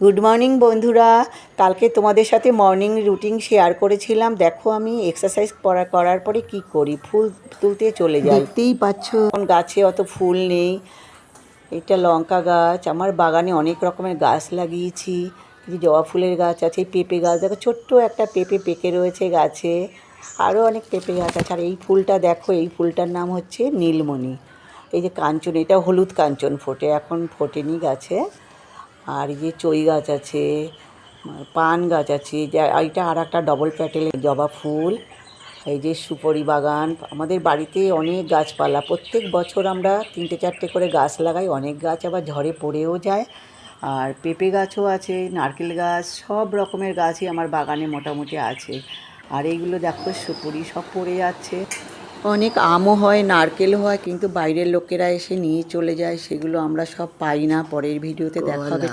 Good morning বন্ধুরা। কালকে তোমাদের সাথে মর্নিং রুটিন শেয়ার করেছিলাম। দেখো আমি এক্সারসাইজ করার পরে কি করি, ফুল তুলতে চলে যাই। দেখতেই পাচ্ছ গাছে অত ফুল নেই। এটা লঙ্কা গাছ, আমার বাগানে অনেক রকমের গাছ লাগিয়েছি। এই জবা ফুলের গাছ আছে, পেঁপে গাছ দেখো, ছোট্ট একটা পেঁপে পেকে রয়েছে গাছে। আরও অনেক পেঁপে গাছ আছে। আর এই ফুলটা দেখো, এই ফুলটার নাম হচ্ছে নীলমণি। এই যে কাঞ্চন, এটা হলুদ কাঞ্চন ফোটে, এখন ফোটেনি গাছে। আর এই যে চই গাছ আছে, পান গাছ আছে, এইটা আর একটা ডবল প্যাটেলের জবা ফুল। এই যে সুপারি বাগান, আমাদের বাড়িতে অনেক গাছপালা। প্রত্যেক বছর আমরা 3-4টে করে গাছ লাগাই। অনেক গাছ আবার ঝড়ে পড়েও যায়। আর পেঁপে গাছও আছে, নারকেল গাছ, সব রকমের গাছই আমার বাগানে মোটামুটি আছে। আর এইগুলো দেখো সুপুরি সব পড়ে যাচ্ছে। অনেক আমও হয়, নারকেলও হয়, কিন্তু বাইরের লোকেরা এসে নিয়ে চলে যায়, সেগুলো আমরা সব পাই না। পরের ভিডিওতে দেখা হবে।